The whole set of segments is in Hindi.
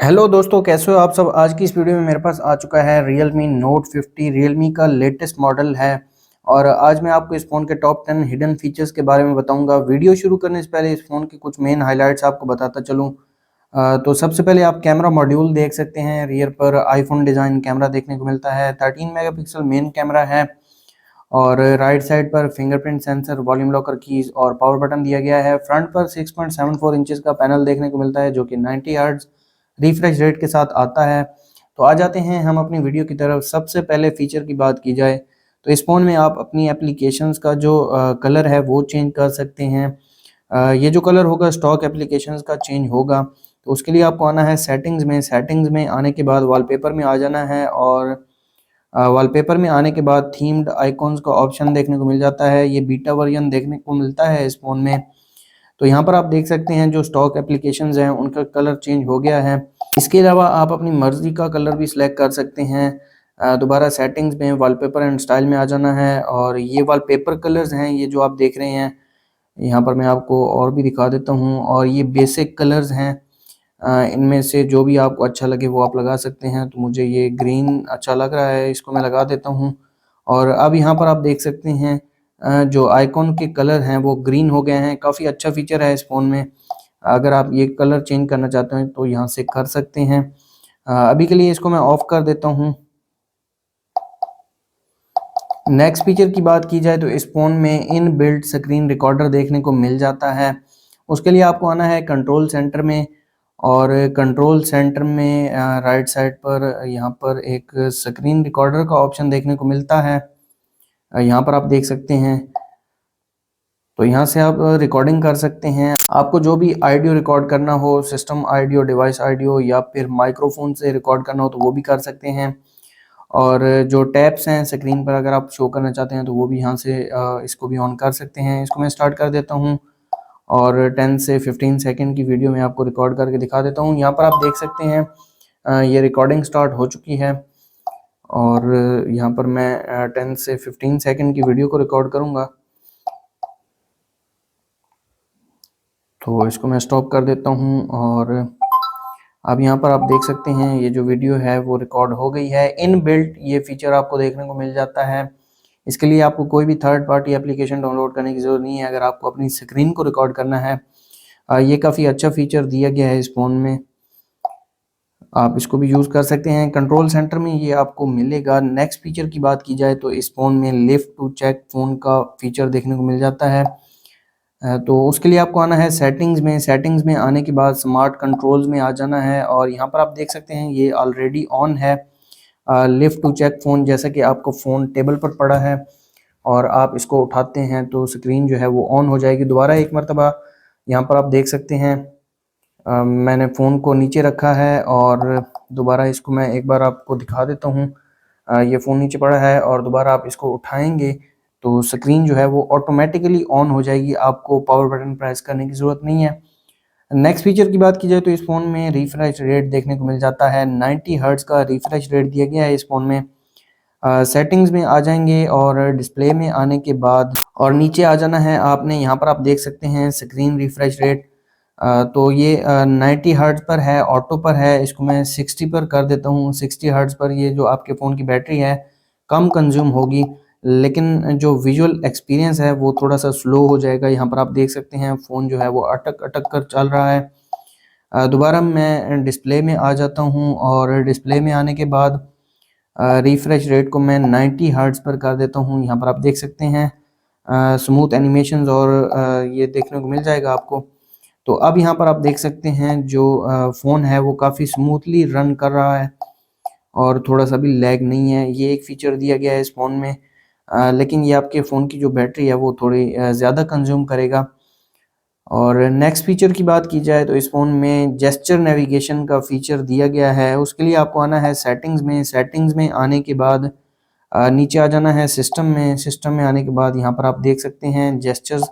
हेलो दोस्तों, कैसे हो आप सब। आज की इस वीडियो में मेरे पास आ चुका है Realme Note 50। Realme का लेटेस्ट मॉडल है और आज मैं आपको इस फ़ोन के टॉप 10 हिडन फीचर्स के बारे में बताऊंगा। वीडियो शुरू करने से पहले इस फ़ोन के कुछ मेन हाइलाइट्स आपको बताता चलूं। तो सबसे पहले आप कैमरा मॉड्यूल देख सकते हैं। रियर पर आईफोन डिज़ाइन कैमरा देखने को मिलता है। 13 मेगापिक्सल मेन कैमरा है और राइट साइड पर fingerprint sensor, volume locker keys और पावर बटन दिया गया है। फ्रंट पर 6.74 इंचेस का पैनल देखने को मिलता है जो कि 90 हर्ट्ज रिफ्रेश रेट के साथ आता है। तो आ जाते हैं हम अपनी वीडियो की तरफ। सबसे पहले फीचर की बात की जाए तो इस फ़ोन में आप अपनी एप्लीकेशंस का जो कलर है वो चेंज कर सकते हैं। ये जो कलर होगा स्टॉक एप्लीकेशंस का चेंज होगा। तो उसके लिए आपको आना है सेटिंग्स में। सेटिंग्स में आने के बाद वॉलपेपर में आ जाना है और वॉलपेपर में आने के बाद थीम्ड आइकॉन्स का ऑप्शन देखने को मिल जाता है। ये बीटा वर्जन देखने को मिलता है इस फ़ोन में। तो यहाँ पर आप देख सकते हैं जो स्टॉक एप्लीकेशंस हैं उनका कलर चेंज हो गया है। इसके अलावा आप अपनी मर्ज़ी का कलर भी सिलेक्ट कर सकते हैं। दोबारा सेटिंग्स में वॉलपेपर एंड स्टाइल में आ जाना है और ये वॉलपेपर कलर्स हैं, ये जो आप देख रहे हैं। यहाँ पर मैं आपको और भी दिखा देता हूँ और ये बेसिक कलर्स हैं। इनमें से जो भी आपको अच्छा लगे वो आप लगा सकते हैं। तो मुझे ये ग्रीन अच्छा लग रहा है, इसको मैं लगा देता हूँ। और अब यहाँ पर आप देख सकते हैं जो आइकॉन के कलर हैं वो ग्रीन हो गए हैं। काफ़ी अच्छा फीचर है इस फ़ोन में। अगर आप ये कलर चेंज करना चाहते हैं तो यहाँ से कर सकते हैं। अभी के लिए इसको मैं ऑफ़ कर देता हूँ। नेक्स्ट फीचर की बात की जाए तो इस फ़ोन में इन बिल्ट स्क्रीन रिकॉर्डर देखने को मिल जाता है। उसके लिए आपको आना है कंट्रोल सेंटर में और कंट्रोल सेंटर में राइट साइड पर यहाँ पर एक स्क्रीन रिकॉर्डर का ऑप्शन देखने को मिलता है। यहाँ पर आप देख सकते हैं। तो यहाँ से आप रिकॉर्डिंग कर सकते हैं। आपको जो भी ऑडियो रिकॉर्ड करना हो, सिस्टम ऑडियो, डिवाइस ऑडियो या फिर माइक्रोफोन से रिकॉर्ड करना हो तो वो भी कर सकते हैं। और जो टैब्स हैं स्क्रीन पर अगर आप शो करना चाहते हैं तो वो भी यहाँ से इसको भी ऑन कर सकते हैं। इसको मैं स्टार्ट कर देता हूँ और 10 से 15 सेकंड की वीडियो में आपको रिकॉर्ड करके दिखा देता हूँ। यहाँ पर आप देख सकते हैं ये रिकॉर्डिंग स्टार्ट हो चुकी है और यहाँ पर मैं 10 से 15 सेकंड की वीडियो को रिकॉर्ड करूँगा। तो इसको मैं स्टॉप कर देता हूँ और अब यहाँ पर आप देख सकते हैं ये जो वीडियो है वो रिकॉर्ड हो गई है। इन बिल्ट ये फीचर आपको देखने को मिल जाता है। इसके लिए आपको कोई भी थर्ड पार्टी एप्लीकेशन डाउनलोड करने की ज़रूरत नहीं है अगर आपको अपनी स्क्रीन को रिकॉर्ड करना है। ये काफ़ी अच्छा फीचर दिया गया है इस फ़ोन में, आप इसको भी यूज़ कर सकते हैं। कंट्रोल सेंटर में ये आपको मिलेगा। नेक्स्ट फीचर की बात की जाए तो इस फ़ोन में लिफ्ट टू चेक फ़ोन का फीचर देखने को मिल जाता है। तो उसके लिए आपको आना है सेटिंग्स में। सेटिंग्स में आने के बाद स्मार्ट कंट्रोल्स में आ जाना है और यहाँ पर आप देख सकते हैं ये ऑलरेडी ऑन है लिफ्ट टू चेक फ़ोन। जैसा कि आपको फ़ोन टेबल पर पड़ा है और आप इसको उठाते हैं तो स्क्रीन जो है वो ऑन हो जाएगी। दोबारा एक मरतबा यहाँ पर आप देख सकते हैं मैंने फ़ोन को नीचे रखा है और दोबारा इसको मैं एक बार आपको दिखा देता हूँ। ये फ़ोन नीचे पड़ा है और दोबारा आप इसको उठाएंगे तो स्क्रीन जो है वो ऑटोमेटिकली ऑन हो जाएगी। आपको पावर बटन प्रेस करने की ज़रूरत नहीं है। नेक्स्ट फीचर की बात की जाए तो इस फ़ोन में रिफ्रेश रेट देखने को मिल जाता है। 90 हर्ट्ज़ का रिफ्रेश रेट दिया गया है इस फ़ोन में। सेटिंग्स में आ जाएंगे और डिस्प्ले में आने के बाद और नीचे आ जाना है आपने। यहाँ पर आप देख सकते हैं स्क्रीन रिफ्रेश रेट। तो ये 90 हर्ट्ज़ पर है, ऑटो पर है। इसको मैं 60 पर कर देता हूँ। 60 हर्ट्ज़ पर ये जो आपके फ़ोन की बैटरी है कम कंज्यूम होगी, लेकिन जो विजुअल एक्सपीरियंस है वो थोड़ा सा स्लो हो जाएगा। यहाँ पर आप देख सकते हैं फ़ोन जो है वो अटक अटक कर चल रहा है। दोबारा मैं डिस्प्ले में आ जाता हूँ और डिस्प्ले में आने के बाद रिफ्रेश रेट को मैं 90 हर्ट्ज़ पर कर देता हूँ। यहाँ पर आप देख सकते हैं स्मूथ एनिमेशंस और ये देखने को मिल जाएगा आपको। तो अब यहाँ पर आप देख सकते हैं जो फ़ोन है वो काफ़ी स्मूथली रन कर रहा है और थोड़ा सा भी लैग नहीं है। ये एक फ़ीचर दिया गया है इस फ़ोन में। लेकिन ये आपके फ़ोन की जो बैटरी है वो थोड़ी ज़्यादा कंज्यूम करेगा। और नेक्स्ट फ़ीचर की बात की जाए तो इस फ़ोन में जेस्चर नेविगेशन का फ़ीचर दिया गया है। उसके लिए आपको आना है सेटिंग्स में। सेटिंग्स में आने के बाद नीचे आ जाना है सिस्टम में। सिस्टम में आने के बाद यहाँ पर आप देख सकते हैं जेस्चर्स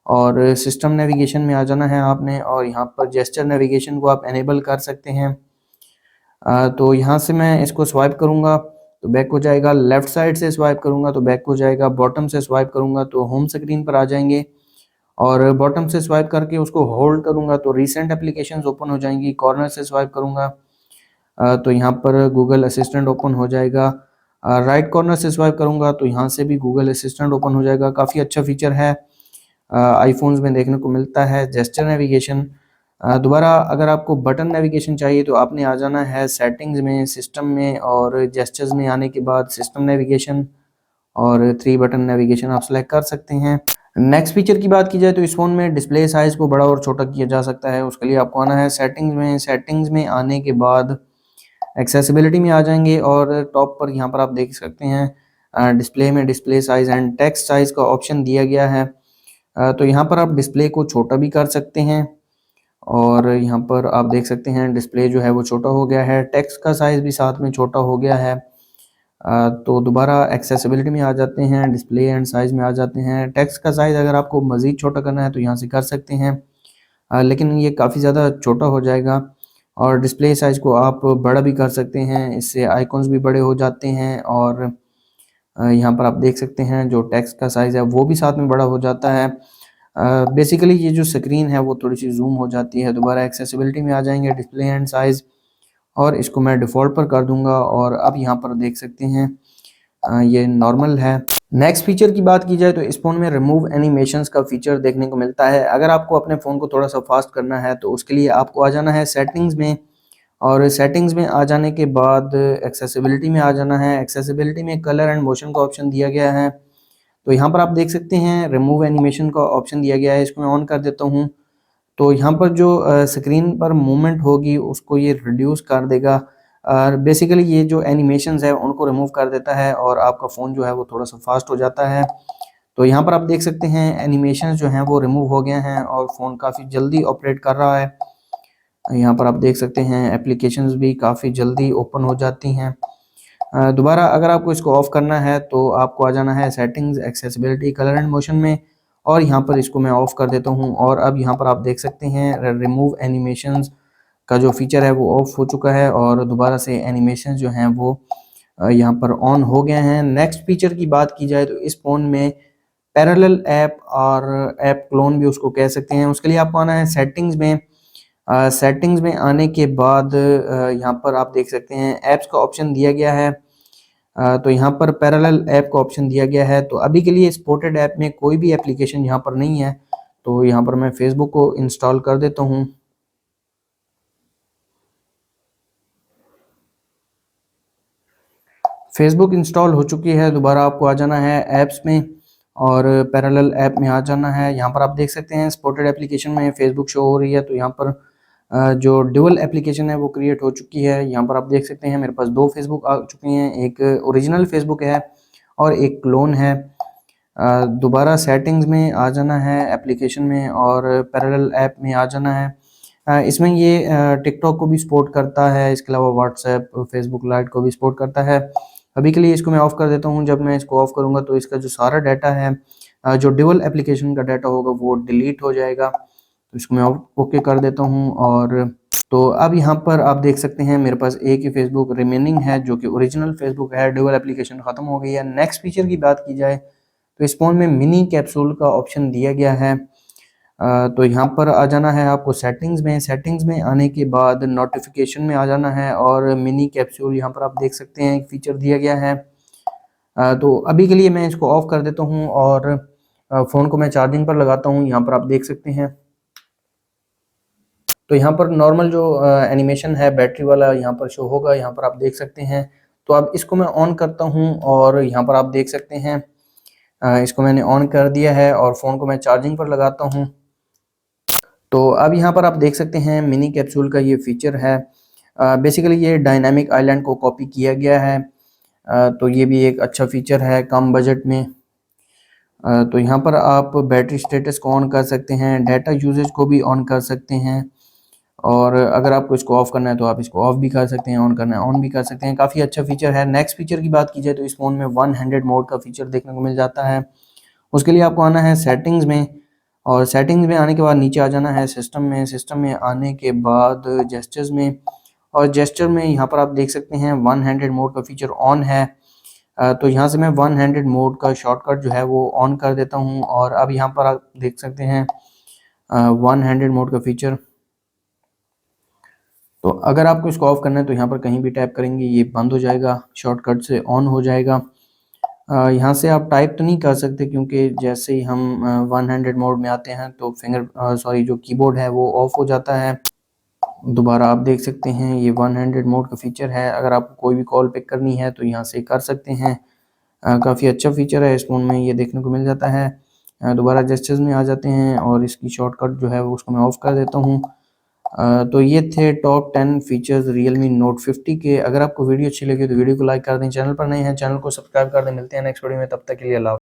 और सिस्टम नेविगेशन में आ जाना है आपने और यहाँ पर जेस्चर नेविगेशन को आप एनेबल कर सकते हैं। तो यहाँ से मैं इसको स्वाइप करूँगा तो बैक हो जाएगा। लेफ़्ट साइड से स्वाइप करूँगा तो बैक हो जाएगा। बॉटम से स्वाइप करूँगा तो होम स्क्रीन पर आ जाएंगे और बॉटम से स्वाइप करके उसको होल्ड करूँगा तो रिसेंट एप्लीकेशंस ओपन हो जाएंगी। कॉर्नर से स्वाइप करूँगा तो यहाँ पर गूगल असिस्टेंट ओपन हो जाएगा। राइट कॉर्नर से स्वाइप करूँगा तो यहाँ से भी गूगल असिस्टेंट ओपन हो जाएगा। काफ़ी अच्छा फीचर है, आईफोन्स में देखने को मिलता है। जेस्चर नेविगेशन, दोबारा अगर आपको बटन नेविगेशन चाहिए तो आपने आ जाना है सेटिंग्स में, सिस्टम में, और जेस्चर्स में आने के बाद सिस्टम नेविगेशन और 3 बटन नेविगेशन आप सेलेक्ट कर सकते हैं। नेक्स्ट फीचर की बात की जाए तो इस फ़ोन में डिस्प्ले साइज़ को बड़ा और छोटा किया जा सकता है। उसके लिए आपको आना है सेटिंग्स में, सेटिंग्स में आने के बाद एक्सेसिबिलिटी में आ जाएंगे और टॉप पर यहाँ पर आप देख सकते हैं डिस्प्ले में display size and text size का ऑप्शन दिया गया है। तो यहाँ पर आप डिस्प्ले को छोटा भी कर सकते हैं और यहाँ पर आप देख सकते हैं डिस्प्ले जो है वो छोटा हो गया है, टेक्स्ट का साइज़ भी साथ में छोटा हो गया है। तो दोबारा एक्सेसिबिलिटी में आ जाते हैं, डिस्प्ले एंड साइज़ में आ जाते हैं। टेक्स्ट का साइज़ अगर आपको मज़ीद छोटा करना है तो यहाँ से कर सकते हैं, लेकिन ये काफ़ी ज़्यादा छोटा हो जाएगा। और डिस्प्ले साइज़ को आप बड़ा भी कर सकते हैं, इससे आइकॉन्स भी बड़े हो जाते हैं और यहाँ पर आप देख सकते हैं जो टेक्स्ट का साइज़ है वो भी साथ में बड़ा हो जाता है। बेसिकली ये जो स्क्रीन है वो थोड़ी सी जूम हो जाती है। दोबारा एक्सेसिबिलिटी में आ जाएंगे, डिस्प्ले एंड साइज़, और इसको मैं डिफ़ॉल्ट पर कर दूंगा और अब यहाँ पर देख सकते हैं ये नॉर्मल है। नेक्स्ट फीचर की बात की जाए तो इस फ़ोन में रिमूव एनिमेशंस का फीचर देखने को मिलता है। अगर आपको अपने फ़ोन को थोड़ा सा फास्ट करना है तो उसके लिए आपको आ जाना है सेटिंग्स में, और सेटिंग्स में आ जाने के बाद एक्सेसिबिलिटी में आ जाना है। एक्सेसिबिलिटी में कलर एंड मोशन का ऑप्शन दिया गया है। तो यहाँ पर आप देख सकते हैं रिमूव एनिमेशन का ऑप्शन दिया गया है, इसको मैं ऑन कर देता हूँ। तो यहाँ पर जो स्क्रीन पर मूवमेंट होगी उसको ये रिड्यूस कर देगा। बेसिकली ये जो एनिमेशंस है उनको रिमूव कर देता है और आपका फ़ोन जो है वो थोड़ा सा फास्ट हो जाता है। तो यहाँ पर आप देख सकते हैं एनिमेशंस जो हैं वो रिमूव हो गए हैं और फ़ोन काफ़ी जल्दी ऑपरेट कर रहा है। यहाँ पर आप देख सकते हैं एप्लीकेशंस भी काफ़ी जल्दी ओपन हो जाती हैं। दोबारा अगर आपको इसको ऑफ़ करना है तो आपको आ जाना है settings, accessibility, colour and motion में, और यहाँ पर इसको मैं ऑफ़ कर देता हूँ। और अब यहाँ पर आप देख सकते हैं रिमूव एनिमेशंस का जो फीचर है वो ऑफ हो चुका है और दोबारा से एनिमेशंस जो हैं वो यहाँ पर ऑन हो गए हैं। नेक्स्ट फीचर की बात की जाए तो इस फ़ोन में पैरेलल ऐप और ऐप क्लोन भी उसको कह सकते हैं। उसके लिए आपको आना है सेटिंग्स में। सेटिंग्स में आने के बाद यहाँ पर आप देख सकते हैं ऐप्स का ऑप्शन दिया गया है। तो यहाँ पर पैरेलल ऐप का ऑप्शन दिया गया है। तो अभी के लिए सपोर्टेड ऐप में कोई भी एप्लीकेशन यहाँ पर नहीं है। तो यहाँ पर मैं फेसबुक को इंस्टॉल कर देता हूँ। फेसबुक इंस्टॉल हो चुकी है। दोबारा आपको आ जाना है ऐप्स में और पैरेलल ऐप में आ जाना है। यहाँ पर आप देख सकते हैं सपोर्टेड एप्लीकेशन में फेसबुक शो हो रही है। तो यहाँ पर जो ड्यूअल एप्लीकेशन है वो क्रिएट हो चुकी है। यहाँ पर आप देख सकते हैं मेरे पास 2 फेसबुक आ चुके हैं, एक ओरिजिनल फेसबुक है और एक क्लोन है। दोबारा सेटिंग्स में आ जाना है एप्लीकेशन में और पैरेलल ऐप में आ जाना है। इसमें ये टिकटॉक को भी सपोर्ट करता है, इसके अलावा व्हाट्सएप, फेसबुक लाइट को भी सपोर्ट करता है। अभी के लिए इसको मैं ऑफ़ कर देता हूँ। जब मैं इसको ऑफ़ करूँगा तो इसका जो सारा डाटा है, जो ड्यूअल एप्लीकेशन का डाटा होगा वो डिलीट हो जाएगा। तो इसको मैं ओके कर देता हूँ। और तो अब यहाँ पर आप देख सकते हैं मेरे पास एक ही फेसबुक रिमेनिंग है जो कि ओरिजिनल फेसबुक है। ड्यूअल एप्लीकेशन ख़त्म हो गई है। नेक्स्ट फीचर की बात की जाए तो इस फ़ोन में मिनी कैप्सूल का ऑप्शन दिया गया है। तो यहाँ पर आ जाना है आपको सेटिंग्स में। सेटिंग्स में आने के बाद नोटिफिकेशन में आ जाना है और मिनी कैप्सूल यहाँ पर आप देख सकते हैं एक फ़ीचर दिया गया है। तो अभी के लिए मैं इसको ऑफ़ कर देता हूँ और फ़ोन को मैं चार्जिंग पर लगाता हूँ। यहाँ पर आप देख सकते हैं तो यहाँ पर नॉर्मल जो एनिमेशन है बैटरी वाला यहाँ पर शो होगा, यहाँ पर आप देख सकते हैं। तो अब इसको मैं ऑन करता हूँ और यहाँ पर आप देख सकते हैं इसको मैंने ऑन कर दिया है और फ़ोन को मैं चार्जिंग पर लगाता हूँ। तो अब यहाँ पर आप देख सकते हैं मिनी कैप्सूल का ये फीचर है। बेसिकली ये डायनामिक आइलैंड को कॉपी किया गया है। तो ये भी एक अच्छा फीचर है कम बजट में। तो यहाँ पर आप बैटरी स्टेटस को ऑन कर सकते हैं, डाटा यूजेज को भी ऑन कर सकते हैं, और अगर आपको इसको ऑफ़ करना है तो आप इसको ऑफ़ भी कर सकते हैं, ऑन करना है ऑन भी कर सकते हैं। काफ़ी अच्छा फीचर है। नेक्स्ट फीचर की बात की जाए तो इस फ़ोन में वन हैंडेड मोड का फीचर देखने को मिल जाता है। उसके लिए आपको आना है सेटिंग्स में और सेटिंग्स में आने के बाद नीचे आ जाना है सिस्टम में। सिस्टम में आने के बाद जेस्चर्स में, और जेस्चर में यहाँ पर आप देख सकते हैं वन हैंडेड मोड का फीचर ऑन है। तो यहाँ से मैं वन हैंडेड मोड का शॉर्टकट जो है वो ऑन कर देता हूँ और अब यहाँ पर आप देख सकते हैं वन हैंडेड मोड का फीचर तो अगर आपको इसको ऑफ करना है तो यहाँ पर कहीं भी टैप करेंगे ये बंद हो जाएगा, शॉर्टकट से ऑन हो जाएगा। यहाँ से आप टाइप तो नहीं कर सकते क्योंकि जैसे ही हम वन हैंडेड मोड में आते हैं तो जो कीबोर्ड है वो ऑफ हो जाता है। दोबारा आप देख सकते हैं ये वन हैंडेड मोड का फीचर है। अगर आपको कोई भी कॉल पिक करनी है तो यहाँ से कर सकते हैं। काफ़ी अच्छा फीचर है इस फ़ोन में, ये देखने को मिल जाता है। दोबारा जेस्चर्स में आ जाते हैं और इसकी शॉर्टकट जो है वो उसको मैं ऑफ़ कर देता हूँ। तो ये थे टॉप 10 फीचर्स Realme Note 50 के। अगर आपको वीडियो अच्छी लगी तो वीडियो को लाइक कर दें, चैनल पर नए हैं चैनल को सब्सक्राइब कर दें। मिलते हैं नेक्स्ट वीडियो में, तब तक के लिए अल्लाह।